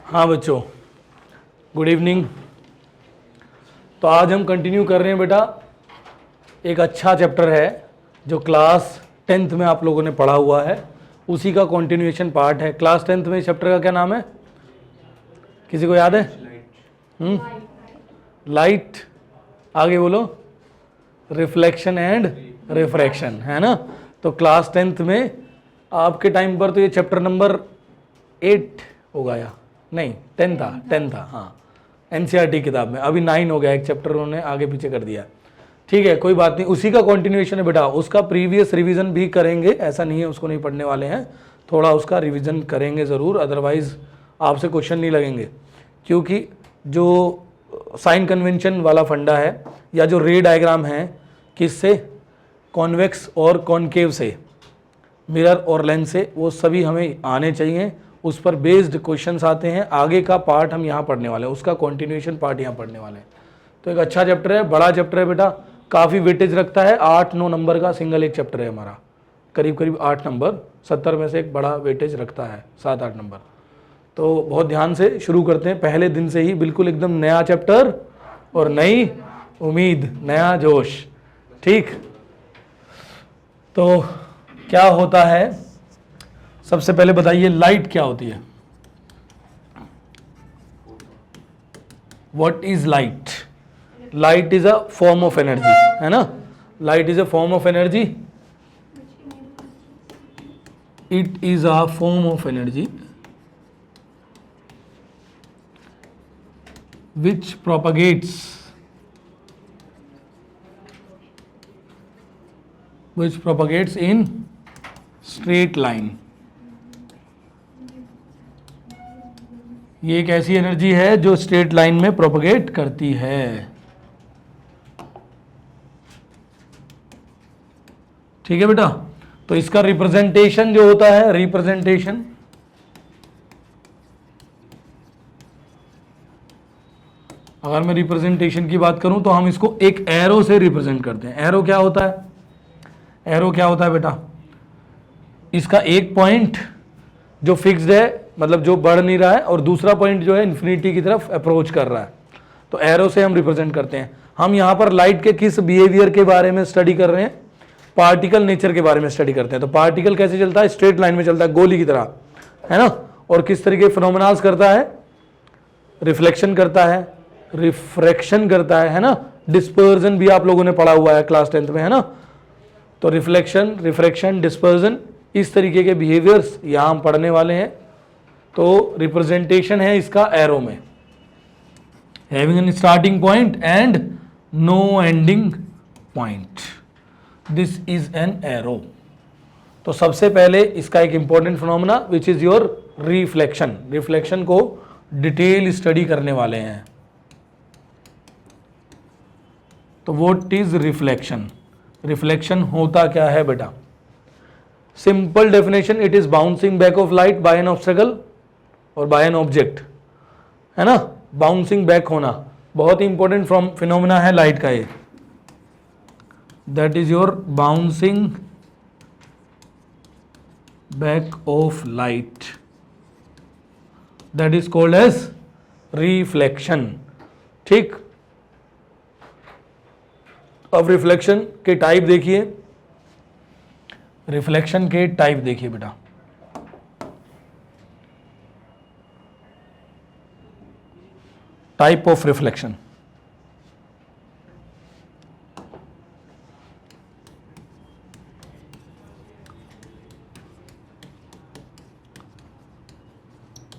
हाँ बच्चों, good evening. तो आज हम कंटिन्यू कर रहे हैं बेटा, एक अच्छा चैप्टर है जो क्लास 10th में आप लोगों ने पढ़ा हुआ है, उसी का कंटिन्यूएशन पार्ट है। क्लास 10th में इस चैप्टर का क्या नाम है, किसी को याद है? लाइट, आगे बोलो, रिफ्लेक्शन एंड रिफ्रैक्शन, है ना। तो क्लास 10th में आपके टाइम पर तो ये चैप्टर नंबर 8 होगा या नहीं, 10 था हाँ, एनसीईआरटी किताब में। अभी 9 हो गया, एक चैप्टर उन्होंने आगे पीछे कर दिया। ठीक है, कोई बात नहीं, उसी का कंटिन्यूएशन है बेटा। उसका प्रीवियस रिवीजन भी करेंगे, ऐसा नहीं है उसको नहीं पढ़ने वाले हैं, थोड़ा उसका रिवीजन करेंगे ज़रूर, अदरवाइज आपसे क्वेश्चन नहीं लगेंगे। क्योंकि जो साइन कन्वेंशन वाला फंडा है या जो रे डायग्राम है, किससे, कॉन्वेक्स और कॉनकेव से, मिरर और लेंस से, वो सभी हमें आने चाहिए। उस पर बेस्ड क्वेश्चंस आते हैं। आगे का पार्ट हम यहाँ पढ़ने वाले हैं, उसका कंटिन्यूएशन पार्ट यहाँ पढ़ने वाले हैं। तो एक अच्छा चैप्टर है, बड़ा चैप्टर है बेटा, काफ़ी वेटेज रखता है। 8-9 नंबर का सिंगल एक चैप्टर है हमारा, करीब करीब 8 नंबर, 70 में से एक बड़ा वेटेज रखता है, 7-8 नंबर। तो बहुत ध्यान से शुरू करते हैं, पहले दिन से ही बिल्कुल एकदम नया चैप्टर और नई उम्मीद, नया जोश। ठीक, तो क्या होता है, सबसे पहले बताइए लाइट क्या होती है। What is light? Light is a form of energy, है ना। Light is a form of energy, it is a form of energy which propagates in straight line। ये एक ऐसी एनर्जी है जो स्ट्रेट लाइन में प्रोपगेट करती है। ठीक है बेटा, तो इसका रिप्रेजेंटेशन जो होता है, रिप्रेजेंटेशन, अगर मैं रिप्रेजेंटेशन की बात करूं तो हम इसको एक एरो से रिप्रेजेंट करते हैं। एरो क्या होता है? एरो क्या होता है बेटा? इसका एक पॉइंट जो फिक्स्ड है, मतलब जो बढ़ नहीं रहा है, और दूसरा पॉइंट जो है इन्फिनिटी की तरफ अप्रोच कर रहा है, तो एरो से हम रिप्रेजेंट करते हैं। हम यहाँ पर लाइट के किस बिहेवियर के बारे में स्टडी कर रहे हैं? पार्टिकल नेचर के बारे में स्टडी करते हैं। तो पार्टिकल कैसे चलता है? स्ट्रेट लाइन में चलता है, गोली की तरह, है ना। और किस तरीके फिनोमेनास करता है? रिफ्लेक्शन करता है, रिफ्रैक्शन करता है ना। डिस्पर्जन भी आप लोगों ने पढ़ा हुआ है क्लास 10th में, है ना। तो रिफ्लेक्शन, रिफ्रैक्शन, डिस्पर्जन, इस तरीके के बिहेवियर्स यहाँ हम पढ़ने वाले हैं। तो रिप्रेजेंटेशन है इसका एरो में, having an starting point and no ending point, this is an arrow. तो सबसे पहले इसका एक important phenomena which is your reflection. Reflection को डिटेल स्टडी करने वाले हैं। तो व्हाट इज रिफ्लेक्शन? रिफ्लेक्शन होता क्या है बेटा? Simple definition, it is bouncing back of light by an obstacle और बाय एन ऑब्जेक्ट, है ना। बाउंसिंग बैक होना बहुत ही इंपॉर्टेंट फिनोमेना है लाइट का ये। That is your bouncing back of light, that is called as reflection. ठीक, अब रिफ्लेक्शन के टाइप देखिए, रिफ्लेक्शन के टाइप देखिए बेटा। टाइप ऑफ रिफ्लेक्शन,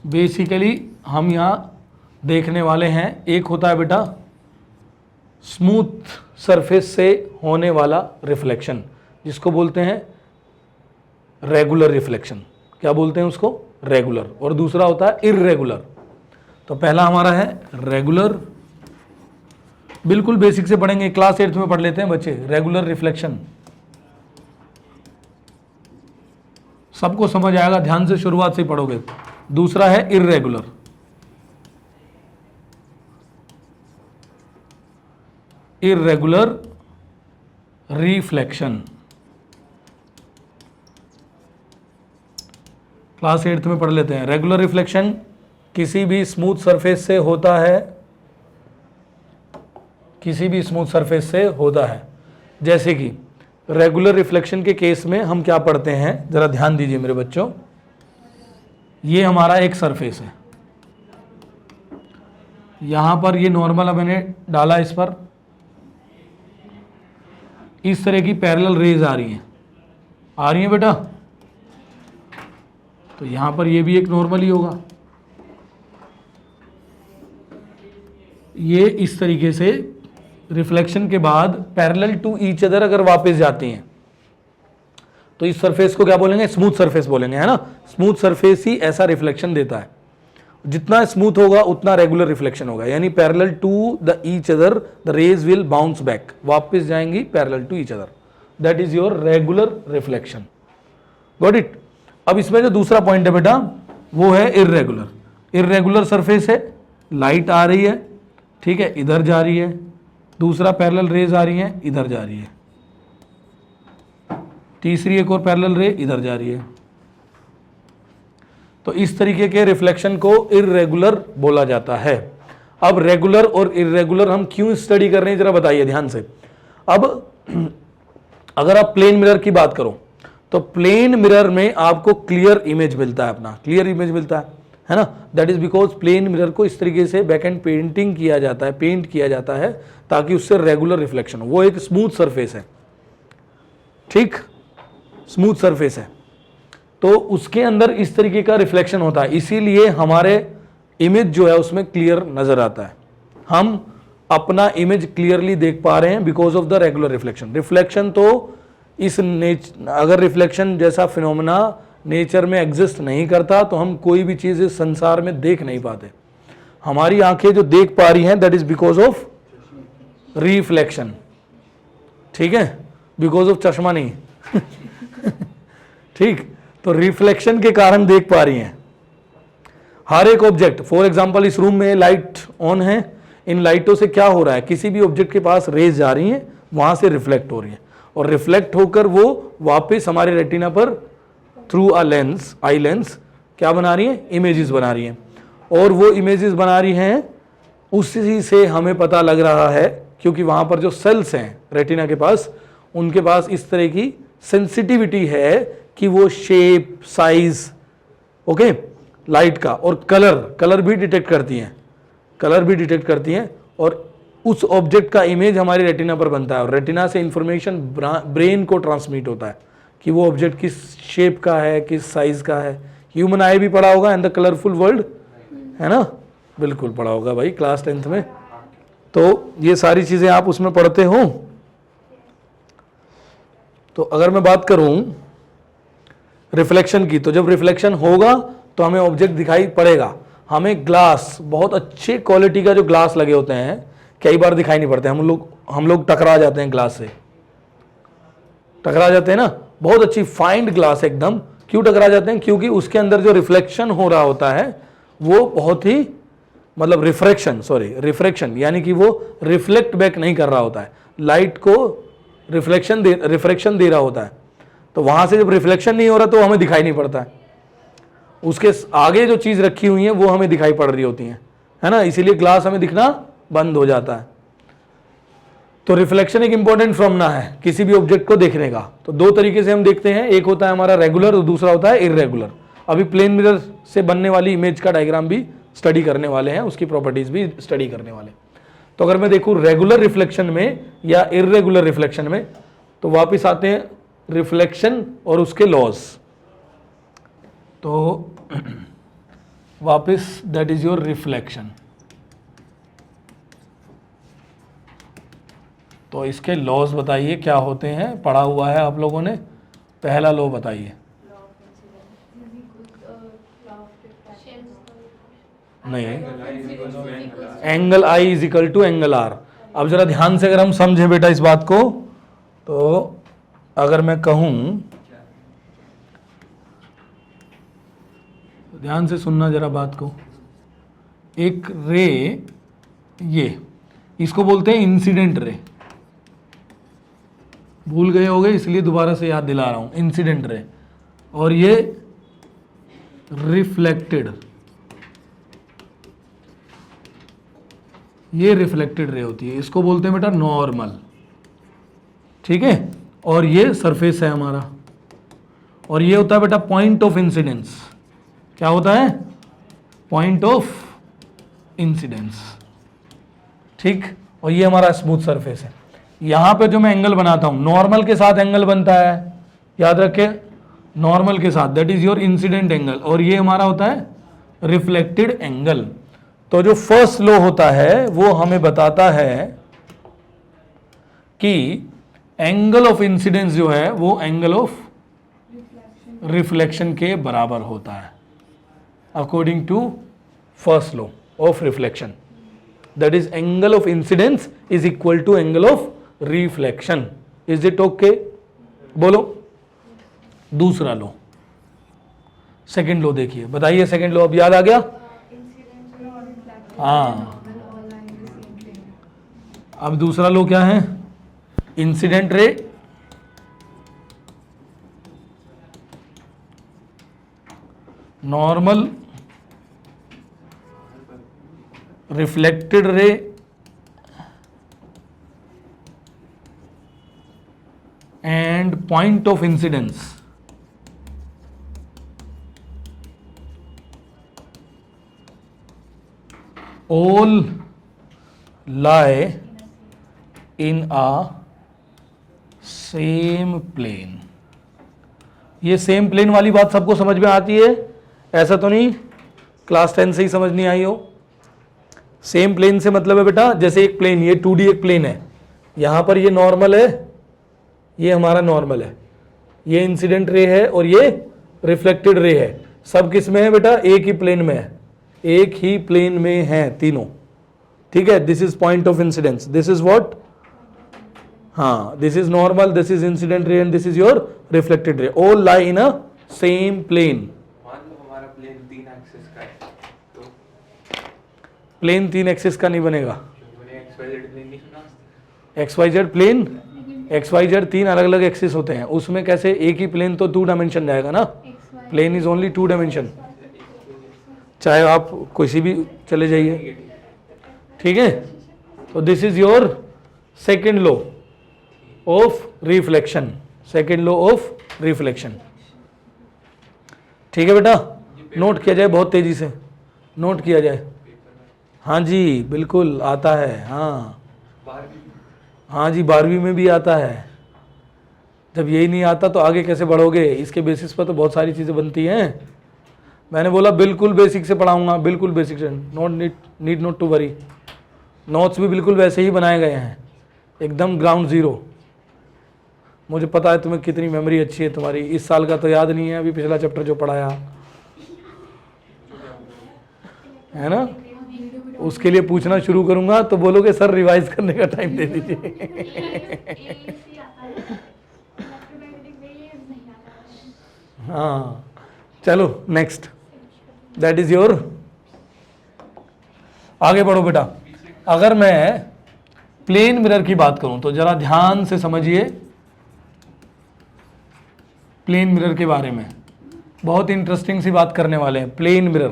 बेसिकली हम यहां देखने वाले हैं, एक होता है बेटा स्मूथ सरफेस से होने वाला रिफ्लेक्शन, जिसको बोलते हैं रेगुलर रिफ्लेक्शन। क्या बोलते हैं उसको? रेगुलर। और दूसरा होता है इर्रेगुलर। तो पहला हमारा है रेगुलर, बिल्कुल बेसिक से पढ़ेंगे, क्लास 8th में पढ़ लेते हैं बच्चे। रेगुलर रिफ्लेक्शन सबको समझ आएगा, ध्यान से शुरुआत से ही पढ़ोगे। दूसरा है irregular, irregular reflection. Class 8th में पढ़ लेते हैं। रेगुलर रिफ्लेक्शन किसी भी स्मूथ सरफेस से होता है, किसी भी स्मूथ सरफेस से होता है। जैसे कि रेगुलर रिफ्लेक्शन के केस में हम क्या पढ़ते हैं, जरा ध्यान दीजिए मेरे बच्चों। ये हमारा एक सरफेस है, यहां पर ये नॉर्मल मैंने डाला, इस पर इस तरह की पैरेलल रेज आ रही हैं बेटा, तो यहां पर ये भी एक नॉर्मल ही होगा। ये इस तरीके से रिफ्लेक्शन के बाद पैरेलल टू ईच अदर अगर वापस जाती हैं तो इस सरफेस को क्या बोलेंगे, स्मूथ सरफेस बोलेंगे, है ना। स्मूथ सरफेस ही ऐसा रिफ्लेक्शन देता है। जितना स्मूथ होगा उतना रेगुलर रिफ्लेक्शन होगा, यानी parallel to the each other the rays will bounce back, वापस जाएंगी parallel to each other, that is your regular reflection. Got it. अब इसमें जो दूसरा पॉइंट है बेटा वो है इर्रेगुलर। इर्रेगुलर सरफेस है, लाइट आ रही है, ठीक है, इधर जा रही है, दूसरा पैरेलल रेज आ रही है, इधर जा रही है, तीसरी एक और पैरेलल रे इधर जा रही है। तो इस तरीके के रिफ्लेक्शन को इर्रेगुलर बोला जाता है। अब रेगुलर और इर्रेगुलर हम क्यों स्टडी कर रहे हैं, जरा बताइए ध्यान से। अब अगर आप प्लेन मिरर की बात करो तो प्लेन मिरर में आपको क्लियर इमेज मिलता है, अपना क्लियर इमेज मिलता है ना। That is because plane mirror को इस तरीके से बैक एंड पेंटिंग किया जाता है, पेंट किया जाता है ताकि उससे रेगुलर रिफ्लेक्शन हो। वो एक स्मूथ सरफेस है, ठीक, स्मूथ सरफेस है, तो उसके अंदर इस तरीके का रिफ्लेक्शन होता है, इसीलिए हमारे इमेज जो है उसमें क्लियर नजर आता है। हम अपना इमेज क्लियरली देख पा रहे हैं because of the regular reflection. Reflection तो इस अगर रिफ्लेक्शन जैसा फिनोमेना नेचर में एग्जिस्ट नहीं करता तो हम कोई भी चीज इस संसार में देख नहीं पाते। हमारी आंखें जो देख पा रही हैं that is because of reflection, ठीक है, बिकॉज ऑफ चश्मा नहीं ठीक, तो रिफ्लेक्शन के कारण देख पा रही हैं हर एक ऑब्जेक्ट। फॉर एग्जांपल इस रूम में लाइट ऑन है, इन लाइटों से क्या हो रहा है, किसी भी ऑब्जेक्ट के पास रेज जा रही हैं, वहां से रिफ्लेक्ट हो रही है और रिफ्लेक्ट होकर वो वापस हमारे रेटिना पर through a lens, eye lens, क्या बना रही है, इमेजेस बना रही हैं। और वो इमेजेस बना रही हैं, उसी से हमें पता लग रहा है क्योंकि वहां पर जो सेल्स हैं रेटिना के पास, उनके पास इस तरह की सेंसिटिविटी है कि वो शेप, साइज, ओके, लाइट का और कलर भी डिटेक्ट करती हैं, कलर भी डिटेक्ट करती हैं और उस ऑब्जेक्ट का इमेज हमारी रेटिना पर बनता है और रेटिना से इंफॉर्मेशन ब्रेन को ट्रांसमिट होता है कि वो ऑब्जेक्ट किस शेप का है, किस साइज का है। ह्यूमन आई भी पढ़ा होगा एंड द कलरफुल वर्ल्ड, है ना, बिल्कुल पढ़ा होगा भाई क्लास 10th में। तो ये सारी चीजें आप उसमें पढ़ते हो। तो अगर मैं बात करूं रिफ्लेक्शन की, तो जब रिफ्लेक्शन होगा तो हमें ऑब्जेक्ट दिखाई पड़ेगा। हमें ग्लास, बहुत अच्छे क्वालिटी का जो ग्लास लगे होते हैं, कई बार दिखाई नहीं पड़ते। हम लोग टकरा जाते हैं ग्लास से, टकरा जाते हैं ना, बहुत अच्छी फाइंड ग्लास एकदम। क्यों टकरा जाते हैं, क्योंकि उसके अंदर जो रिफ्लेक्शन हो रहा होता है वो बहुत ही, मतलब रिफ्रैक्शन, यानी कि वो रिफ्लेक्ट बैक नहीं कर रहा होता है, लाइट को रिफ्लेक्शन दे रहा होता है। तो वहां से जब रिफ्लेक्शन नहीं हो रहा तो हमें दिखाई नहीं पड़ता है, उसके आगे जो चीज रखी हुई है वो हमें दिखाई पड़ रही होती है ना, इसीलिए ग्लास हमें दिखना बंद हो जाता है। तो रिफ्लेक्शन एक इंपॉर्टेंट फिनोमेना है किसी भी ऑब्जेक्ट को देखने का। तो दो तरीके से हम देखते हैं, एक होता है हमारा रेगुलर और दूसरा होता है इर्रेगुलर। अभी प्लेन मिरर से बनने वाली इमेज का डायग्राम भी स्टडी करने वाले हैं, उसकी प्रॉपर्टीज भी स्टडी करने वाले। तो अगर मैं देखूं रेगुलर रिफ्लेक्शन में या इर्रेगुलर रिफ्लेक्शन में, तो वापिस आते हैं रिफ्लेक्शन और उसके लॉज। तो वापिस दैट इज योर रिफ्लेक्शन। तो इसके लॉज बताइए क्या होते हैं, पढ़ा हुआ है आप लोगों ने। पहला लॉ बताइए। नहीं, angle i is equal to angle r. अब जरा ध्यान से अगर हम समझें बेटा इस बात को, तो अगर मैं कहूं, ध्यान से सुनना जरा बात को। एक रे, ये इसको बोलते हैं इंसिडेंट रे, भूल गए होगे इसलिए दोबारा से याद दिला रहा हूं, इंसिडेंट रे। और ये रिफ्लेक्टेड ये रिफ्लेक्टेड रे होती है, इसको बोलते हैं बेटा नॉर्मल, ठीक है। और ये सरफेस है हमारा, और ये होता है बेटा पॉइंट ऑफ इंसिडेंस। क्या होता है? पॉइंट ऑफ इंसिडेंस, ठीक। और ये हमारा स्मूथ सरफेस है। यहां पे जो मैं एंगल बनाता हूं, नॉर्मल के साथ एंगल बनता है, याद रखे, नॉर्मल के साथ, that is your incident angle, और ये हमारा होता है रिफ्लेक्टेड एंगल। तो जो फर्स्ट लॉ होता है वो हमें बताता है कि एंगल ऑफ इंसिडेंस जो है वो एंगल ऑफ रिफ्लेक्शन के बराबर होता है, according to first law of reflection, that is angle of incidence is equal to angle of reflection. Is it okay? बोलो। दूसरा लो, सेकंड लो देखिए, बताइए सेकंड लो, अब याद आ गया? हाँ, अब दूसरा लो क्या है? Incident ray normal, reflected ray and point of incidence all lie in a same plane। ये सेम प्लेन वाली बात सबको समझ में आती है? ऐसा तो नहीं क्लास 10 से ही समझ नहीं आई हो? सेम प्लेन से मतलब है बेटा, जैसे एक प्लेन, ये 2D एक प्लेन है, यहां पर ये नॉर्मल है, ये हमारा नॉर्मल है, ये इंसिडेंट रे है और ये रिफ्लेक्टेड रे है। सब किस में है बेटा? एक ही प्लेन में है, एक ही प्लेन में है तीनों, ठीक है। This is point of incidence, this is what, हाँ, this is normal, this is incident ray and this is your reflected ray, all lie in a same plane. मान लो हमारा प्लेन 3 एक्सिस का है, तो प्लेन 3 एक्सिस का नहीं बनेगा। XYZ प्लेन नहीं सुना? XYZ प्लेन, XYZ 3 अलग अलग एक्सिस होते हैं, उसमें कैसे एक ही प्लेन तो 2 डायमेंशन जाएगा ना, प्लेन इज ओनली 2 डायमेंशन, चाहे आप किसी भी चले जाइए, ठीक है। तो this is your second law of reflection, second law of reflection, ठीक है बेटा। नोट किया जाए, बहुत तेजी से नोट किया जाए। हाँ जी बिल्कुल आता है, हाँ हाँ जी 12वीं में भी आता है। जब यही नहीं आता तो आगे कैसे बढ़ोगे? इसके बेसिस पर तो बहुत सारी चीज़ें बनती हैं। मैंने बोला बिल्कुल बेसिक से पढ़ाऊंगा, बिल्कुल बेसिक से, need not to worry. Notes भी बिल्कुल वैसे ही बनाए गए हैं, एकदम ग्राउंड जीरो। मुझे पता है तुम्हें कितनी मेमोरी अच्छी है तुम्हारी, इस साल का तो याद नहीं है, अभी पिछला चैप्टर जो पढ़ाया है ना, उसके लिए पूछना शुरू करूंगा तो बोलोगे सर रिवाइज करने का टाइम दे दीजिए। हाँ चलो नेक्स्ट, दैट इज योर, आगे बढ़ो बेटा। अगर मैं प्लेन मिरर की बात करूं तो जरा ध्यान से समझिए प्लेन मिरर के बारे में, बहुत इंटरेस्टिंग सी बात करने वाले हैं। प्लेन मिरर,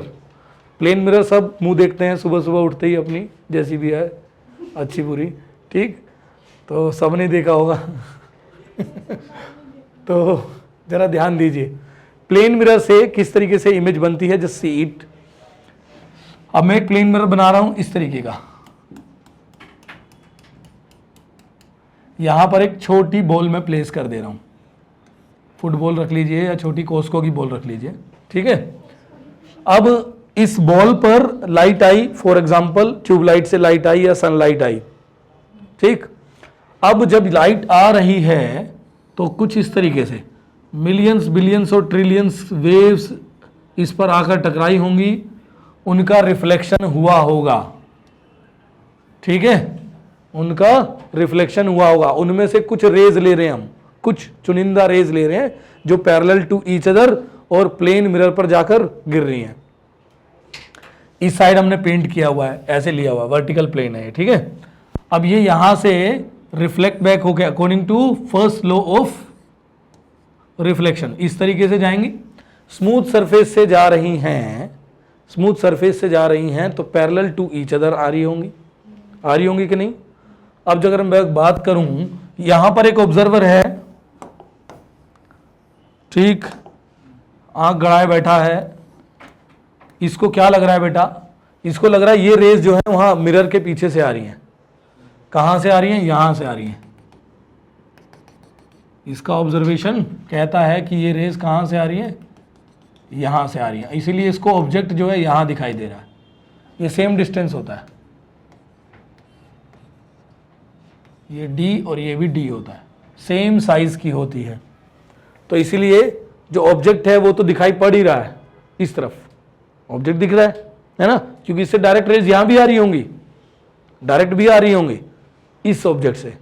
प्लेन मिरर सब मुंह देखते हैं सुबह सुबह उठते ही अपनी, जैसी भी है अच्छी बुरी, ठीक, तो सब ने देखा होगा। तो जरा ध्यान दीजिए प्लेन मिरर से किस तरीके से इमेज बनती है, जस्ट सी इट। अब मैं एक प्लेन मिरर बना रहा हूं इस तरीके का, यहां पर एक छोटी बॉल में प्लेस कर दे रहा हूं, फुटबॉल रख लीजिए या छोटी कोस्को की बॉल रख लीजिए, ठीक है। अब इस बॉल पर लाइट आई, फॉर एग्जांपल ट्यूबलाइट से लाइट आई या सनलाइट आई, ठीक। अब जब लाइट आ रही है तो कुछ इस तरीके से मिलियंस बिलियंस और ट्रिलियंस वेव्स इस पर आकर टकराई होंगी, उनका रिफ्लेक्शन हुआ होगा, ठीक है, उनका रिफ्लेक्शन हुआ होगा। उनमें से कुछ रेज ले रहे हैं हम, कुछ चुनिंदा रेज ले रहे हैं जो पैरेलल टू ईच अदर और प्लेन मिरर पर जाकर गिर रही हैं। इस साइड हमने पेंट किया हुआ है, ऐसे लिया हुआ, वर्टिकल प्लेन है, ठीक है। अब ये यहां से रिफ्लेक्ट बैक हो गया according to first law of reflection, इस तरीके से जाएंगी। स्मूथ सरफेस से जा रही हैं, स्मूथ सरफेस से जा रही हैं तो पैरेलल टू ईच अदर आ रही होंगी, आ रही होंगी कि नहीं? अब जो अगर मैं बात करूं, यहां पर एक ऑब्जर्वर है, ठीक, आंख गड़ाए बैठा है, इसको क्या लग रहा है बेटा? इसको लग रहा है ये रेज जो है वहां मिरर के पीछे से आ रही हैं। कहां से आ रही हैं? यहां से आ रही हैं। इसका ऑब्जर्वेशन कहता है कि ये रेज कहां से आ रही है? यहां से आ रही है, इसीलिए इसको ऑब्जेक्ट जो है यहां दिखाई दे रहा है। ये सेम डिस्टेंस होता है, ये d और ये भी d होता है, सेम साइज की होती है। तो इसीलिए जो ऑब्जेक्ट है वो तो दिखाई पड़ ही रहा है, इस तरफ ऑब्जेक्ट दिख रहा है ना, क्योंकि इससे डायरेक्ट रेज यहां भी आ रही होंगी, डायरेक्ट भी आ रही होंगी इस ऑब्जेक्ट से।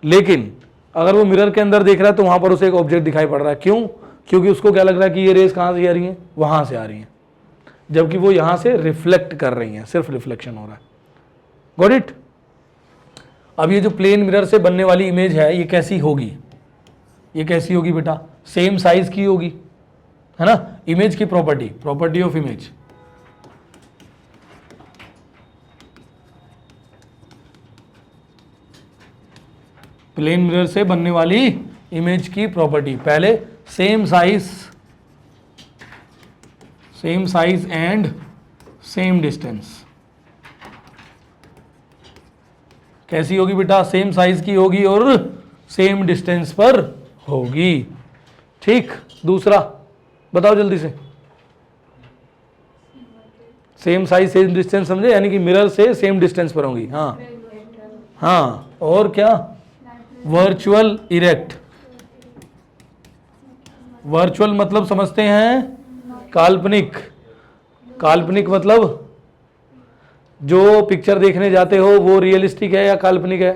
लेकिन अगर वो मिरर के अंदर देख रहा है तो वहां पर उसे एक ऑब्जेक्ट दिखाई पड़ रहा है। क्यों? क्योंकि उसको क्या लग रहा है कि ये रेज कहां से आ रही हैं? वहां से आ रही हैं, जबकि वो यहां से रिफ्लेक्ट कर रही हैं, सिर्फ रिफ्लेक्शन हो रहा है। Got it? अब ये जो प्लेन मिरर से बनने वाली इमेज है ये कैसी होगी? ये कैसी होगी बेटा? सेम साइज की होगी, है ना। इमेज की property of image, plane mirror से बनने वाली इमेज की प्रॉपर्टी, पहले same size and same distance. कैसी होगी बेटा? सेम साइज की होगी और सेम डिस्टेंस पर होगी। ठीक, दूसरा बताओ जल्दी से। सेम साइज सेम डिस्टेंस समझे, यानी कि मिरर से सेम डिस्टेंस पर होंगी। हाँ, और क्या? Virtual erect. वर्चुअल मतलब समझते हैं काल्पनिक। काल्पनिक मतलब जो पिक्चर देखने जाते हो वो रियलिस्टिक है या काल्पनिक है?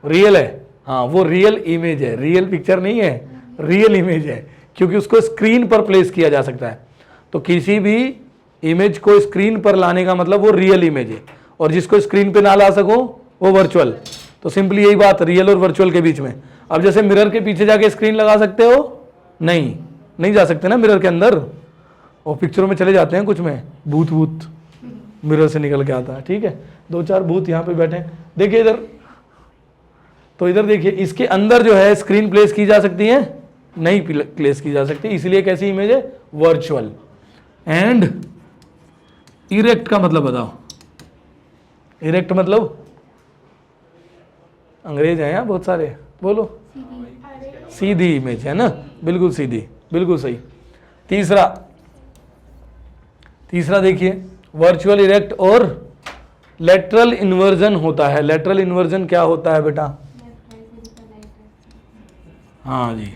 रियल है। हाँ, वो रियल इमेज है, रियल पिक्चर नहीं है, रियल इमेज है, क्योंकि उसको स्क्रीन पर प्लेस किया जा सकता है। तो किसी भी इमेज को स्क्रीन पर लाने का मतलब वो रियल इमेज है, और जिसको स्क्रीन पे ना ला सको वो वर्चुअल। तो सिंपली यही बात रियल और वर्चुअल के बीच में। अब जैसे मिरर के पीछे जाके स्क्रीन लगा सकते हो? नहीं जा सकते ना मिरर के अंदर। और पिक्चरों में चले जाते हैं कुछ में, भूत मिरर से निकल के आता है। ठीक है, 2-4 भूत यहाँ पे बैठे हैं, देखिए इधर। तो इधर देखिए, इसके अंदर जो है स्क्रीन प्लेस की जा सकती है? नहीं प्लेस की जा सकती, इसलिए कैसी इमेज है? वर्चुअल। एंड इरेक्ट का मतलब बताओ। इरेक्ट मतलब, अंग्रेज हैं यहाँ बहुत सारे, बोलो। सीधी इमेज है ना, बिल्कुल सीधी, बिल्कुल सही। तीसरा देखिए, वर्चुअल इरेक्ट और लेटरल इन्वर्जन होता है। लेटरल इन्वर्जन क्या होता है बेटा? हाँ जी,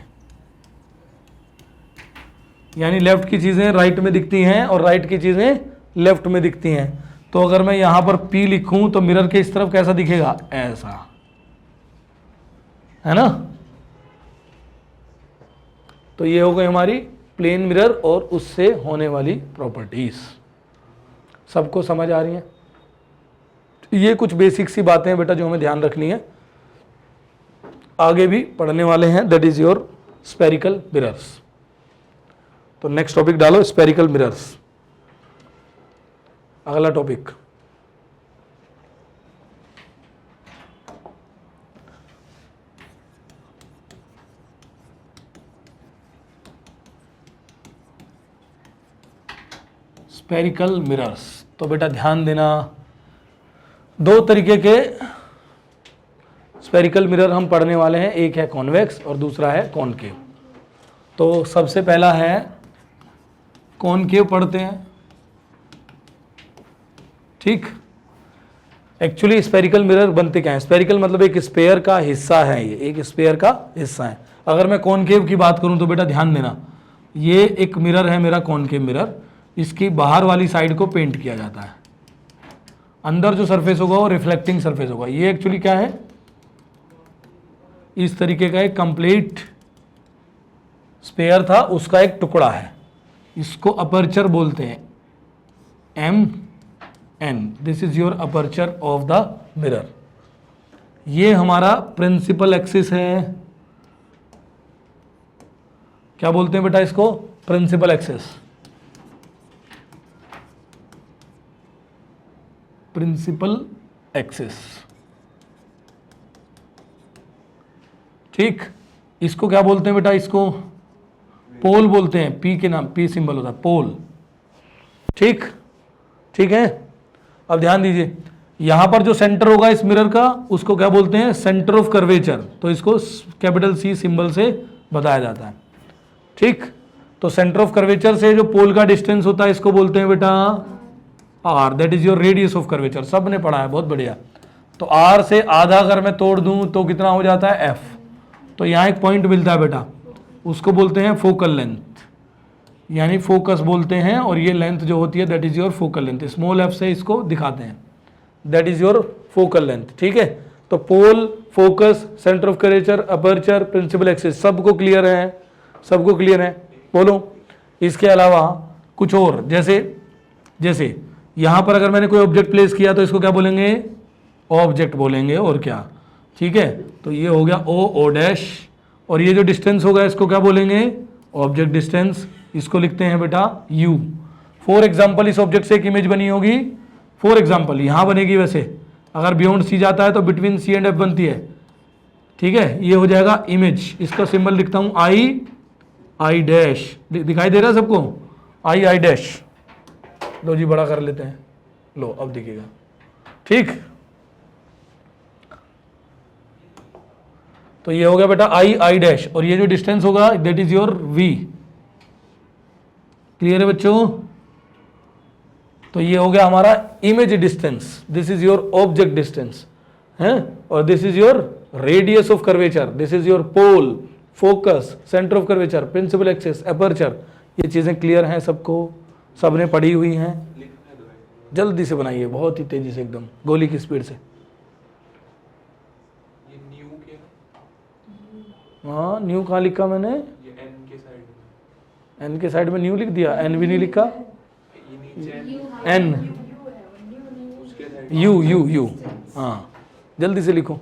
यानी लेफ्ट की चीजें राइट में दिखती हैं और राइट की चीजें लेफ्ट में दिखती हैं। तो अगर मैं यहां पर P लिखूं तो मिरर के इस तरफ कैसा दिखेगा? ऐसा, है ना। तो ये हो गई हमारी प्लेन मिरर और उससे होने वाली प्रॉपर्टीज। सबको समझ आ रही हैं? ये कुछ बेसिक सी बातें हैं बेटा जो हमें ध्यान रखनी है, आगे भी पढ़ने वाले हैं। That is your spherical mirrors. तो नेक्स्ट टॉपिक डालो, स्पेरिकल मिरर्स, अगला टॉपिक। Spherical mirrors. तो बेटा ध्यान देना, 2 तरीके के स्पेरिकल मिरर हम पढ़ने वाले हैं, एक है कॉन्वेक्स और दूसरा है कॉनकेव। तो सबसे पहला है कॉनकेव पढ़ते हैं। ठीक, एक्चुअली स्पेरिकल मिरर बनते क्या है? स्पेरिकल मतलब एक स्पेयर का हिस्सा है, ये एक स्पेयर का हिस्सा है। अगर मैं कॉनकेव की बात करूं तो बेटा ध्यान देना, ये एक मिरर है मेरा कॉनकेव मिरर, इसकी बाहर वाली साइड को पेंट किया जाता है, अंदर जो सरफेस होगा वो रिफ्लेक्टिंग सरफेस होगा। ये एक्चुअली क्या है? इस तरीके का एक कंप्लीट स्पेयर था, उसका एक टुकड़ा है, इसको अपर्चर बोलते हैं, MN। This is your aperture of the mirror. ये हमारा प्रिंसिपल एक्सिस है। क्या बोलते हैं बेटा इसको? Principal axis. Principal axis. ठीक, इसको क्या बोलते हैं बेटा? इसको पोल बोलते हैं, पी के नाम, पी सिंबल होता है पोल। ठीक, ठीक है। अब ध्यान दीजिए, यहां पर जो सेंटर होगा इस मिरर का, उसको क्या बोलते हैं? Centre of curvature. तो इसको कैपिटल सी सिंबल से बताया जाता है। ठीक, तो सेंटर ऑफ कर्वेचर से जो पोल का डिस्टेंस होता है इसको बोलते हैं बेटा R, that is your radius of curvature. सब ने पढ़ा है, बहुत बढ़िया। तो आर से आधा अगर मैं तोड़ दूं तो कितना हो जाता है? एफ। तो यहां एक पॉइंट मिलता है बेटा, उसको बोलते हैं फोकल लेंथ, यानी फोकस बोलते हैं। और ये लेंथ जो होती है that is your focal length. Small f से इसको दिखाते हैं, that is your focal length. ठीक है, तो pole, focus, centre of curvature, aperture, principal axis, सबको क्लियर है? सबको क्लियर है? बोलो। इसके अलावा कुछ और, जैसे यहां पर अगर मैंने कोई ऑब्जेक्ट प्लेस किया तो इसको क्या बोलेंगे? ऑब्जेक्ट बोलेंगे, और क्या। ठीक है, तो ये हो गया ओ डैश, और ये जो डिस्टेंस होगा इसको क्या बोलेंगे? Object distance. इसको लिखते हैं बेटा यू। फॉर एग्जाम्पल, इस ऑब्जेक्ट से एक इमेज बनी होगी, फॉर एग्जाम्पल यहां बनेगी। वैसे अगर बियॉन्ड सी जाता है तो बिटवीन सी एंड एफ बनती है। ठीक है, ये हो जाएगा इमेज। इसका सिंबल लिखता हूं आई डैश। दिखाई दे रहा है सबको? I dash. लो जी, बड़ा कर लेते हैं। लो, अब दिखेगा। ठीक, तो ये हो गया बेटा आई डैश, और ये जो डिस्टेंस होगा that is your v. Clear है बच्चों? तो ये हो गया हमारा image distance, this is your object distance है, और this is your radius of curvature, this is your pole, focus, centre of curvature, principal axis, aperture. ये चीजें क्लियर हैं सबको? सबने पढ़ी हुई हैं? जल्दी से बनाइए, बहुत ही तेजी से, एकदम गोली की स्पीड से। ये न्यू क्या है? हाँ, न्यू कहाँ लिखा मैंने? ये एन के साइड में। एन के साइड में न्यू लिख दिया, एन भी नहीं लिखा। ये नीचे एन, उसके साइड यू। हाँ, जल्दी से लिखो।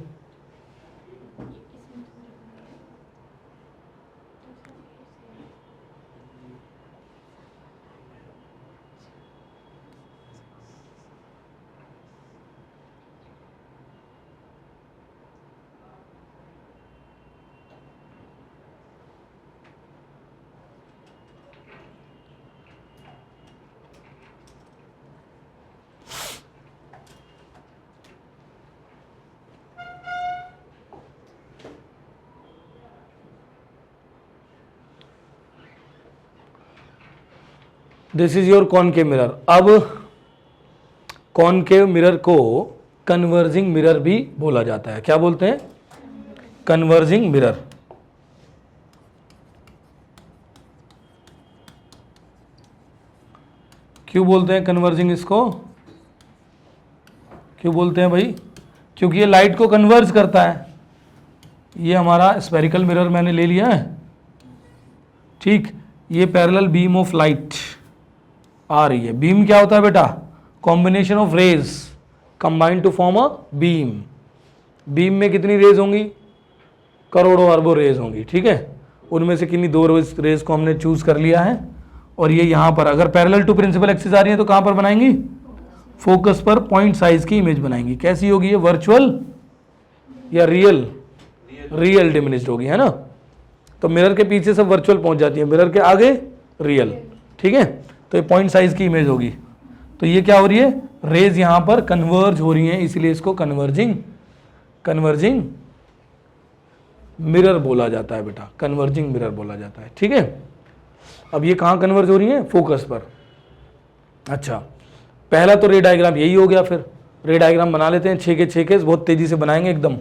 This is your concave mirror. अब कॉनकेव मिरर को कन्वर्जिंग मिरर भी बोला जाता है। क्या बोलते हैं? Converging mirror. क्यों बोलते हैं कन्वर्जिंग? इसको क्यों बोलते हैं भाई? क्योंकि ये लाइट को कन्वर्ज करता है। ये हमारा स्फेरिकल मिरर मैंने ले लिया है। ठीक, ये पैरेलल बीम ऑफ लाइट आ रही है। बीम क्या होता है बेटा? Combination of rays combined to form a beam. Beam में कितनी रेज होंगी? करोड़ों अरबों रेज होंगी। ठीक है, उनमें से किन्हीं दो रेज को हमने चूज कर लिया है, और ये यहां पर अगर पैरेलल टू प्रिंसिपल एक्सिस आ रही है तो कहां पर बनाएंगी? फोकस पर पॉइंट साइज की इमेज बनाएंगी। कैसी होगी ये? वर्चुअल या रियल? रियल डिमिनिश्ड होगी, है ना। तो मिरर के पीछे सब वर्चुअल पहुंच जाती है, मिरर के आगे रियल। ठीक है, तो ये पॉइंट साइज की इमेज होगी। तो ये क्या हो रही है? रेज यहां पर कन्वर्ज हो रही हैं, इसलिए इसको कन्वर्जिंग मिरर बोला जाता है बेटा, कन्वर्जिंग मिरर बोला जाता है। ठीक है, अब ये कहां कन्वर्ज हो रही है? फोकस पर। अच्छा, पहला तो रे डायग्राम यही हो गया। फिर रे डायग्राम बना लेते हैं, 6 के 6 केस, बहुत तेजी से बनाएंगे एकदम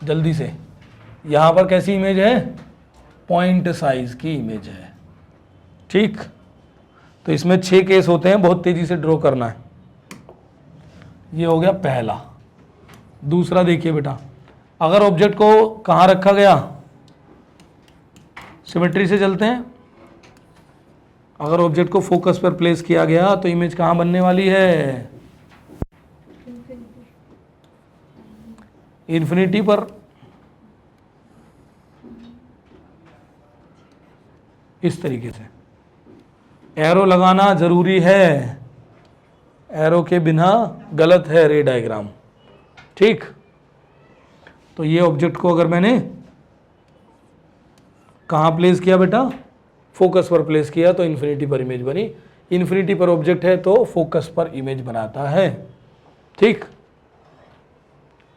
जल्दी से। यहां पर कैसी इमेज है? पॉइंट साइज की इमेज है। ठीक, तो इसमें 6 केस होते हैं, बहुत तेजी से ड्रॉ करना है। ये हो गया पहला। दूसरा देखिए बेटा, अगर ऑब्जेक्ट को कहां रखा गया? सिमेट्री से चलते हैं। अगर ऑब्जेक्ट को फोकस पर प्लेस किया गया तो इमेज कहां बनने वाली है? इन्फिनिटी पर। इस तरीके से एरो लगाना जरूरी है, एरो के बिना गलत है रे डायग्राम, ठीक। तो ये ऑब्जेक्ट को अगर मैंने कहाँ प्लेस किया बेटा, फोकस पर प्लेस किया तो इन्फिनिटी पर इमेज बनी। इन्फिनिटी पर ऑब्जेक्ट है तो फोकस पर इमेज बनाता है, ठीक।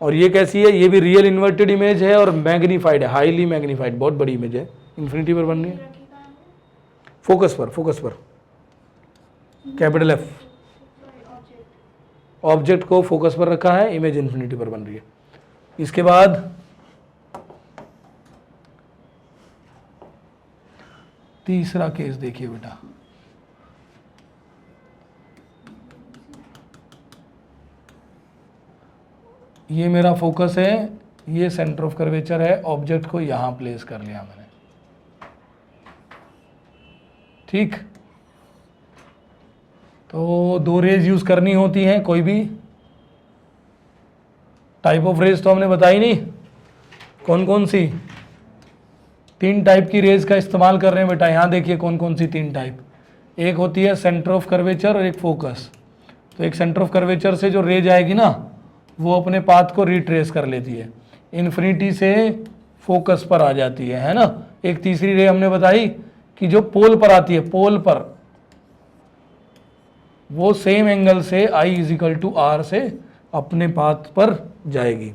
और ये कैसी है, ये भी रियल इन्वर्टेड इमेज है और मैग्नीफाइड है, हाईली मैग्नीफाइड, बहुत बड़ी इमेज है, इन्फिनिटी पर बन रही है। फोकस पर, फोकस पर, कैपिटल एफ। ऑब्जेक्ट को फोकस पर रखा है, इमेज इन्फिनिटी पर बन रही है। इसके बाद तीसरा केस देखिए बेटा, ये मेरा फोकस है, ये सेंटर ऑफ कर्वेचर है, ऑब्जेक्ट को यहां प्लेस कर लिया मैंने, ठीक। तो दो रेज यूज करनी होती हैं, कोई भी टाइप ऑफ रेज तो हमने बताई नहीं, कौन कौन सी, 3 टाइप की रेज का इस्तेमाल कर रहे हैं बेटा। यहाँ देखिए कौन कौन सी 3 टाइप, एक होती है सेंटर ऑफ कर्वेचर और एक फोकस। तो एक सेंटर ऑफ कर्वेचर से जो रेज आएगी ना, वो अपने पाथ को रिट्रेस कर लेती है, इन्फिनिटी से फोकस पर आ जाती है ना। एक तीसरी रे हमने बताई कि जो पोल पर आती है, पोल पर, वो सेम एंगल से I = R से अपने पाथ पर जाएगी।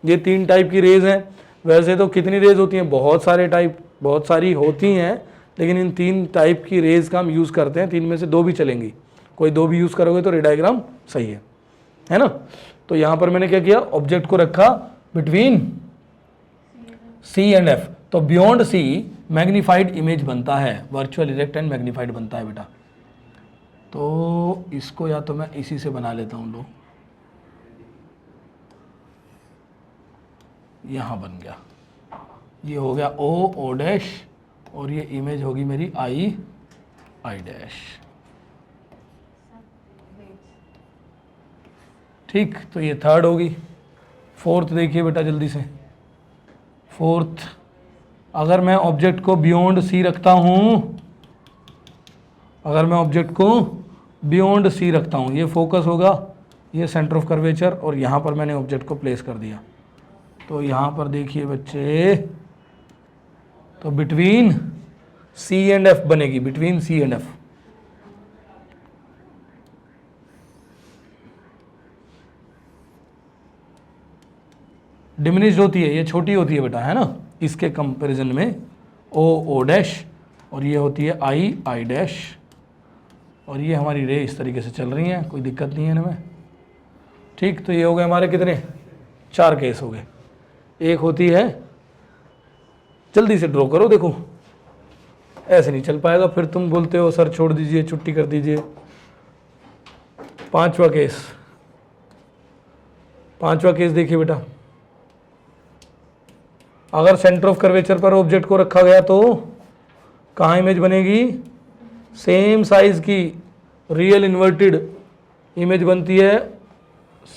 ये 3 टाइप की रेज हैं। वैसे तो कितनी रेज होती हैं, बहुत सारे टाइप, बहुत सारी होती हैं, लेकिन इन 3 टाइप की रेज का हम यूज़ करते हैं। 3 में से 2 भी चलेंगी, कोई 2 भी यूज़ करोगे तो रे डायग्राम सही है ना। तो यहाँ पर मैंने क्या किया, ऑब्जेक्ट को रखा बिटवीन C एंड F। तो बियॉन्ड C मैग्नीफाइड इमेज बनता है, वर्चुअल इरेक्ट एंड मैग्नीफाइड बनता है बेटा। तो इसको या तो मैं इसी से बना लेता हूँ, लो यहाँ बन गया, ये हो गया O डैश, और ये इमेज होगी मेरी I डैश, ठीक। तो ये थर्ड होगी। फोर्थ देखिए बेटा जल्दी से, फोर्थ, अगर मैं ऑब्जेक्ट को बियॉन्ड C रखता हूँ, अगर मैं ऑब्जेक्ट को बियॉन्ड C रखता हूँ, ये फोकस होगा, ये सेंटर ऑफ कर्वेचर, और यहाँ पर मैंने ऑब्जेक्ट को प्लेस कर दिया। तो यहाँ पर देखिए बच्चे, तो बिटवीन C एंड F बनेगी, between C and F। Diminished होती है, ये छोटी होती है बेटा, है ना, इसके कंपैरिजन में O डैश, और ये होती है I डैश, और ये हमारी रे इस तरीके से चल रही हैं, कोई दिक्कत नहीं है इनमें, ठीक। तो ये हो गए हमारे कितने, 4 केस हो गए। एक होती है, जल्दी से ड्रॉ करो, देखो ऐसे नहीं चल पाएगा, फिर तुम बोलते हो सर छोड़ दीजिए, छुट्टी कर दीजिए। 5वां केस, 5वां केस देखिए बेटा, अगर सेंटर ऑफ कर्वेचर पर ऑब्जेक्ट को रखा गया तो कहाँ इमेज बनेगी, सेम साइज की रियल इन्वर्टेड इमेज बनती है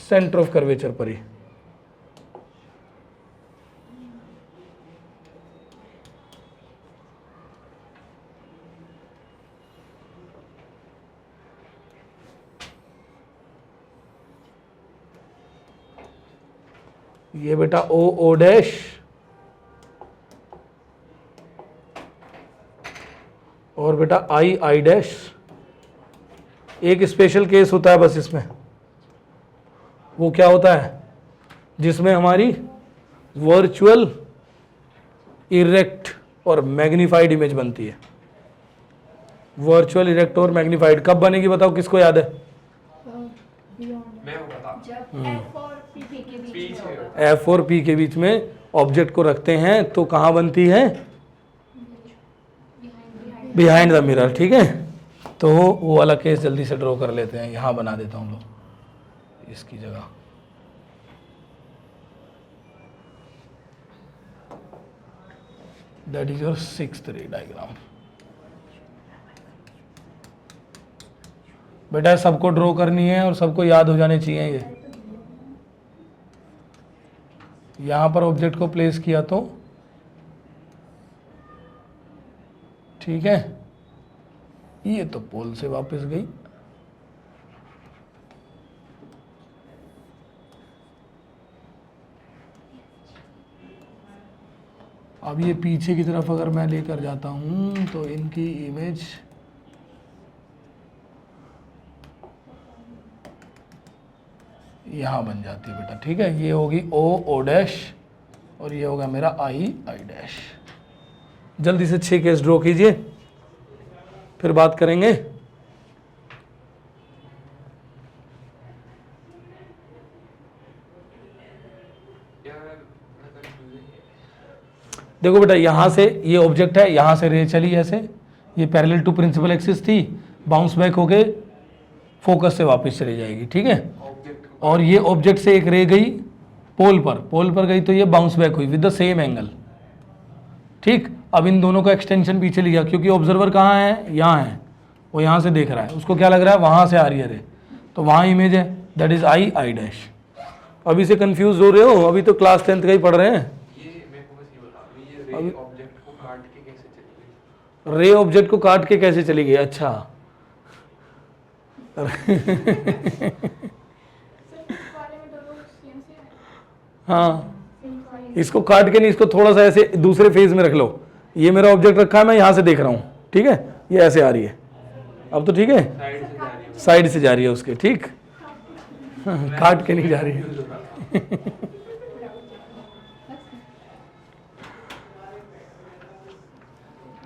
सेंटर ऑफ कर्वेचर पर ही। ये बेटा O डैश, और बेटा I डैश। एक स्पेशल केस होता है बस इसमें, वो क्या होता है, जिसमें हमारी वर्चुअल इरेक्ट और मैग्नीफाइड इमेज बनती है। वर्चुअल इरेक्ट और मैग्नीफाइड कब बनेगी बताओ, किसको याद है? मैं बता, F और P के बीच में ऑब्जेक्ट को रखते हैं तो कहाँ बनती है, बिहाइंड द मिरर, ठीक है। तो वो वाला केस जल्दी से ड्रॉ कर लेते हैं, यहाँ बना देता हूँ लो इसकी जगह। दैट इज योर 6th रे डायग्राम। बेटा सबको ड्रॉ करनी है और सबको याद हो जाने चाहिए ये। यहाँ पर ऑब्जेक्ट को प्लेस किया तो ठीक है, ये तो पोल से वापस गई, अब ये पीछे की तरफ अगर मैं लेकर जाता हूँ तो इनकी इमेज यहाँ बन जाती है बेटा, ठीक है। ये होगी ओ ओ डैश और ये होगा मेरा आई आई डैश। जल्दी से 6 केस ड्रॉ कीजिए, फिर बात करेंगे। देखो बेटा, यहाँ से ये ऑब्जेक्ट है, यहाँ से रे चली ऐसे, ये पैरेलल टू प्रिंसिपल एक्सिस थी, बाउंस बैक होके फोकस से वापस चली जाएगी, ठीक है। और ये ऑब्जेक्ट से एक रे गई पोल पर गई तो ये बाउंस बैक हुई विद द सेम एंगल, ठीक। अब इन दोनों का एक्सटेंशन पीछे लिया, क्योंकि ऑब्जर्वर कहाँ है, यहाँ है, वो यहाँ से देख रहा है, उसको क्या लग रहा है वहाँ से आ रही है रे, तो वहाँ इमेज है, that is I I dash. अभी से कंफ्यूज हो रहे हो, अभी तो क्लास 10th का ही पढ़ रहे हैं। रे ऑब्जेक्ट को काट के कैसे चली गई? रे ऑब्जेक्ट को काट के कैसे चली गई, अच्छा। हाँ, इसको काट के नहीं, इसको थोड़ा सा ऐसे दूसरे फेज में रख लो। ये मेरा ऑब्जेक्ट रखा है, मैं यहाँ से देख रहा हूँ, ठीक है, ये ऐसे आ रही है, अब तो ठीक है, साइड से जा रही है उसके, ठीक। काट के नहीं जा रही है।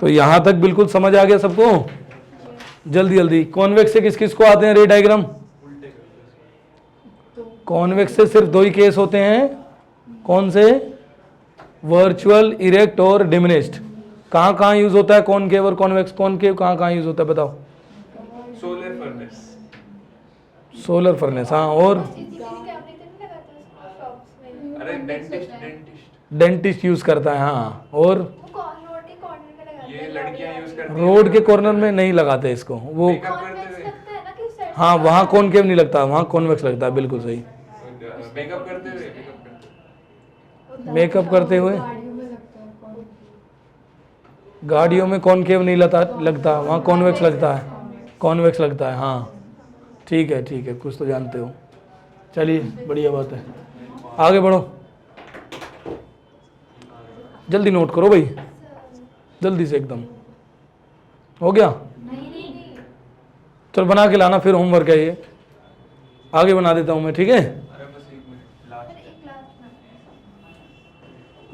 तो यहां तक बिल्कुल समझ आ गया सबको? जल्दी जल्दी, कॉन्वेक्स से किस किस को आते हैं रे डायग्राम? कॉन्वेक्स से सिर्फ 2 ही केस होते हैं, कौन से? वर्चुअल, इरेक्ट और डिमिनिश्ड। कहाँ कहाँ यूज होता है कॉनकेव और कॉन्वेक्स? कॉनकेव कहाँ कहाँ यूज होता है बताओ? Solar furnace. सोलर फर्नेस, हाँ। और अरे डेंटिस्ट यूज करता है, हाँ। और ये लड़कियां यूज करती हैं। रोड के कॉर्नर में नहीं लगाते इसको, वो मेकअप करते हुए। हाँ, वहाँ कॉनकेव नहीं लगता, वहाँ कॉन्वेक्स लगता है, बिल्कुल सही। मेकअप करते हुए, मेकअप करते हुए गाड़ियों में कॉनकेव नहीं लगता, वहाँ कॉन्वेक्स लगता है, कॉन्वेक्स लगता है, हाँ। ठीक है ठीक है, कुछ तो जानते हो। चलिए, बढ़िया बात है, आगे बढ़ो। जल्दी नोट करो भाई, जल्दी से, एकदम हो गया। चल बना के लाना, फिर होमवर्क है ये, आगे बना देता हूँ मैं, ठीक है।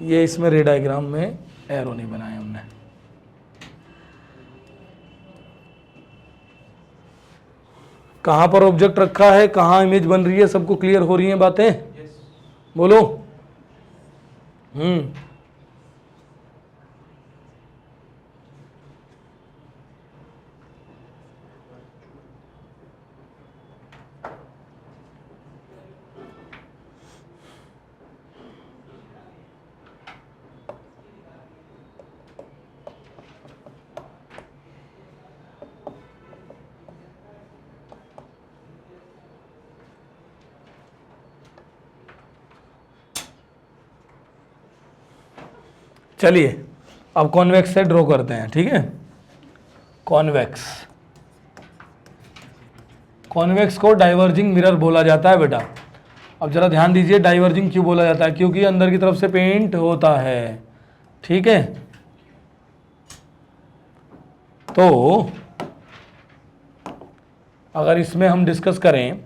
ये इसमें रे डायग्राम में एरो नहीं बनाए हमने। कहाँ पर ऑब्जेक्ट रखा है, कहाँ इमेज बन रही है, सबको क्लियर हो रही हैं बातें? बोलो। चलिए, अब कॉन्वेक्स से ड्रॉ करते हैं, ठीक है। कॉन्वेक्स, कॉन्वेक्स को डाइवर्जिंग मिरर बोला जाता है बेटा। अब जरा ध्यान दीजिए, डाइवर्जिंग क्यों बोला जाता है? क्योंकि अंदर की तरफ से पेंट होता है, ठीक है। तो अगर इसमें हम डिस्कस करें,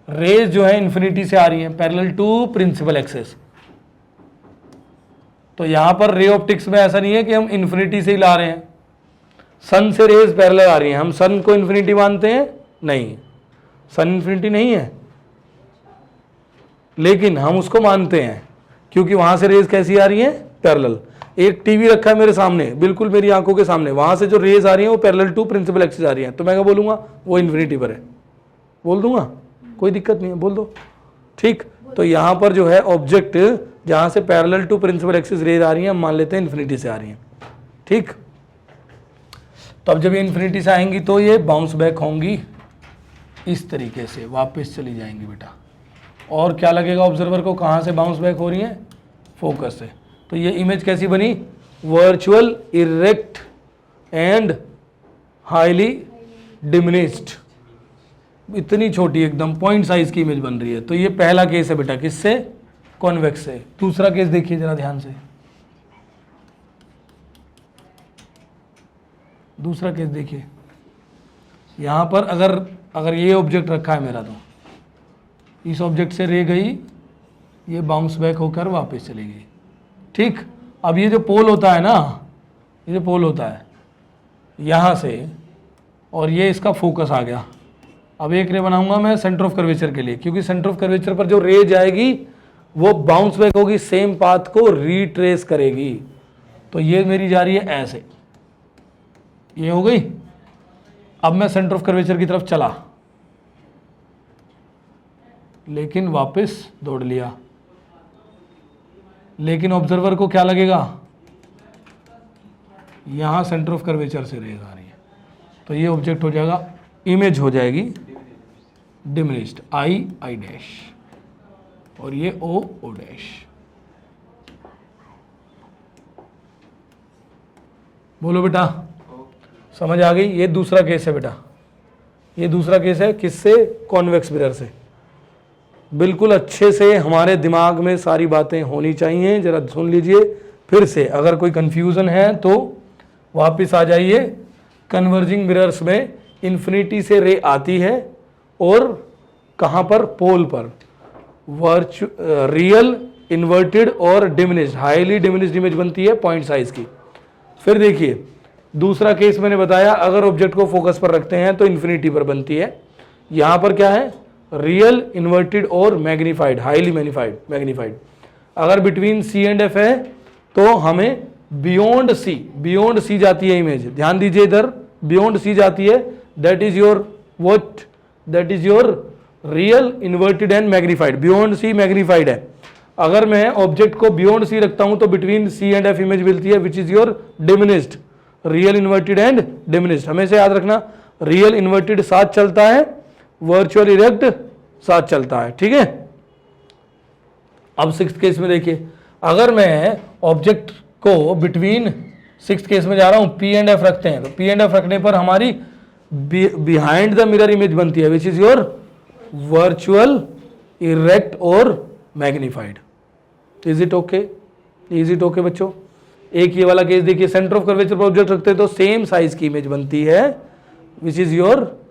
रेज जो है इन्फिनिटी से आ रही है पैरेलल टू प्रिंसिपल एक्सिस, तो यहां पर रे ऑप्टिक्स में ऐसा नहीं है कि हम इन्फिनिटी से ही ला रहे हैं। सन से रेज पैरेलल आ रही हैं, हम सन को इन्फिनिटी मानते हैं? नहीं, सन इन्फिनिटी नहीं है, लेकिन हम उसको मानते हैं क्योंकि वहां से रेज कैसी आ रही हैं? पैरेलल। एक टीवी रखा है मेरे सामने, बिल्कुल मेरी आंखों के सामने, वहां से जो रेज आ रही हैं वो पैरेलल टू प्रिंसिपल एक्सिस आ रही हैं, तो मैं क्या बोलूंगा? वो इन्फिनिटी पर है, बोल दूंगा, कोई दिक्कत नहीं है, बोल दो, ठीक। तो यहां पर जो है ऑब्जेक्ट जहां से parallel to principal axis rays आ रही हैं, हम मान लेते हैं इन्फिनिटी से आ रही हैं, ठीक। तो अब जब ये इन्फिनिटी से आएंगी तो ये बाउंस बैक होंगी इस तरीके से, वापस चली जाएंगी बेटा। और क्या लगेगा ऑब्जर्वर को, कहाँ से बाउंस बैक हो रही हैं? फोकस से। तो ये इमेज कैसी बनी? Virtual, erect and highly diminished, इतनी छोटी एकदम पॉइंट साइज की इमेज बन रही है। तो ये पहला केस है बेटा, किससे? कॉन्वेक्स से। दूसरा केस देखिए जरा ध्यान से, दूसरा केस देखिए, यहाँ पर अगर ये ऑब्जेक्ट रखा है मेरा, तो इस ऑब्जेक्ट से रे गई, ये बाउंस बैक होकर वापस चली गई। ठीक, अब ये जो पोल होता है ना, ये जो पोल होता है यहाँ से, और ये इसका फोकस आ गया। अब एक रे बनाऊंगा मैं सेंटर ऑफ कर्वेचर के लिए, क्योंकि सेंटर ऑफ कर्वेचर पर जो रे जाएगी वो बाउंस बैक होगी, सेम पाथ को रिट्रेस करेगी। तो ये मेरी जा रही है ऐसे, ये हो गई। अब मैं सेंटर ऑफ कर्वेचर की तरफ चला, लेकिन वापस दौड़ लिया, लेकिन ऑब्जर्वर को क्या लगेगा, यहां सेंटर ऑफ कर्वेचर से रेज आ रही है, तो ये ऑब्जेक्ट हो जाएगा, इमेज हो जाएगी डिमिनिश्ड, आई डैश, और ये ओ डैश। बोलो बेटा, समझ आ गई? ये दूसरा केस है बेटा, ये दूसरा केस है, किससे? कॉन्वेक्स मिरर से। बिल्कुल अच्छे से हमारे दिमाग में सारी बातें होनी चाहिए, जरा सुन लीजिए फिर से। अगर कोई कंफ्यूजन है तो वापस आ जाइए। कन्वर्जिंग मिरर्स में इन्फिनिटी से रे आती है, और कहाँ पर? पोल पर। रियल, इन्वर्टेड और डिमिनिश्ड, हाईली डिमिनिश्ड इमेज बनती है पॉइंट साइज की। फिर देखिए दूसरा केस मैंने बताया, अगर ऑब्जेक्ट को फोकस पर रखते हैं तो इन्फिनिटी पर बनती है। यहां पर क्या है? रियल, इन्वर्टेड और मैग्नीफाइड, हाईली मैग्नीफाइड। अगर बिटवीन सी एंड एफ है तो हमें बियॉन्ड सी जाती है इमेज। ध्यान दीजिए इधर, बियॉन्ड सी जाती है, that is your what? That is your real, inverted and magnified. Beyond C magnified है। अगर मैं ऑब्जेक्ट को बियॉन्ड सी रखता हूं तो between C and F image मिलती है, which is your diminished, real, inverted and diminished. हमेशा याद रखना, रियल इन्वर्टेड साथ चलता है, वर्चुअल इरेक्ट साथ चलता है। ठीक है। अब सिक्स्थ केस में देखिए, अगर मैं ऑब्जेक्ट को बिटवीन, सिक्स्थ केस में जा रहा हूं, पी एंड एफ रखते हैं, तो पी एंड एफ रखने पर हमारी बिहाइंड द मिरर इमेज बनती है, which is your virtual erect और magnified. Is it okay? Is it okay बच्चों? एक ये वाला केस देखिए, सेंटर ऑफ कर्वेचर पर ऑब्जेक्ट रखते हैं तो सेम साइज की इमेज बनती है, which is your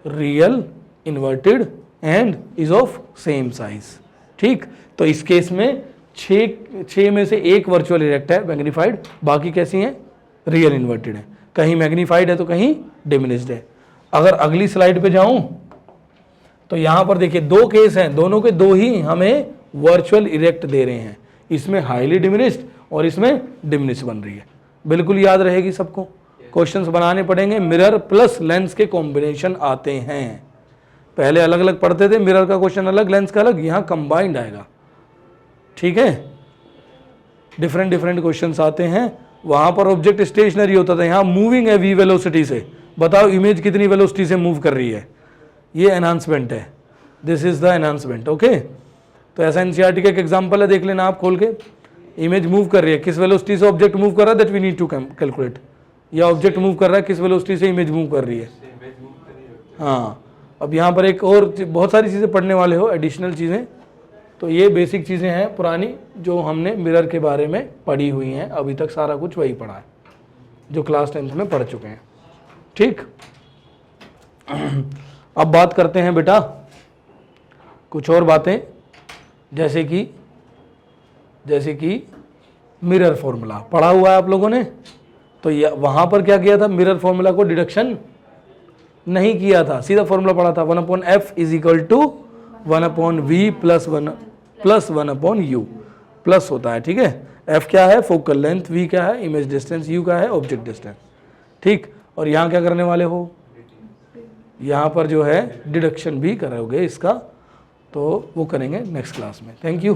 real, inverted and is of same size. ठीक, तो इस केस में छह में से एक वर्चुअल इरेक्ट है, मैग्नीफाइड, बाकी कैसी हैं? रियल, इन्वर्टेड है। कहीं मैग्नीफाइड है तो कहीं डिमिनिश्ड है। अगर अगली स्लाइड पे जाऊं तो यहां पर देखिए दो केस हैं, दोनों के दो ही हमें वर्चुअल इरेक्ट दे रहे हैं। इसमें हाईली डिमिनिश्ड और इसमें डिमिनिश्ड बन रही है। बिल्कुल याद रहेगी सबको। क्वेश्चंस बनाने पड़ेंगे, मिरर प्लस लेंस के कॉम्बिनेशन आते हैं। पहले अलग अलग पढ़ते थे, मिरर का क्वेश्चन अलग, लेंस का अलग, यहां कंबाइंड आएगा। ठीक है, डिफरेंट क्वेश्चंस आते हैं। वहां पर ऑब्जेक्ट स्टेशनरी होता था, यहां मूविंग है वी वेलोसिटी से। बताओ इमेज कितनी वेलोसिटी से मूव कर रही है? ये एनहांसमेंट है, this is the enhancement. Okay, तो ऐसा एनसीईआरटी का एक एग्जांपल है, देख लेना आप खोल के। इमेज मूव कर रही है, किस वेलोसिटी से ऑब्जेक्ट मूव कर रहा है, that we need to calculate. या ऑब्जेक्ट मूव कर रहा है, किस वेलोसिटी से इमेज मूव कर रही है। हाँ, अब यहाँ पर एक और बहुत सारी चीज़ें पढ़ने वाले हो, एडिशनल चीज़ें। तो ये बेसिक चीज़ें हैं पुरानी, जो हमने मिरर के बारे में पढ़ी हुई हैं। अभी तक सारा कुछ वही पढ़ा है जो क्लास 10th में पढ़ चुके हैं। ठीक, अब बात करते हैं बेटा कुछ और बातें, जैसे कि मिरर फॉर्मूला पढ़ा हुआ है आप लोगों ने। तो वहाँ पर क्या किया था? मिरर फॉर्मूला को डिडक्शन नहीं किया था, सीधा फॉर्मूला पढ़ा था। 1/f is equal to 1/v plus 1/u plus होता है। ठीक है, f क्या है? फोकल लेंथ, v क्या है? इमेज डिस्टेंस, u क्या है? Object distance. ठीक, और यहाँ क्या करने वाले हो? यहाँ पर जो है डिडक्शन भी करोगे इसका, तो वो करेंगे नेक्स्ट क्लास में। Thank you.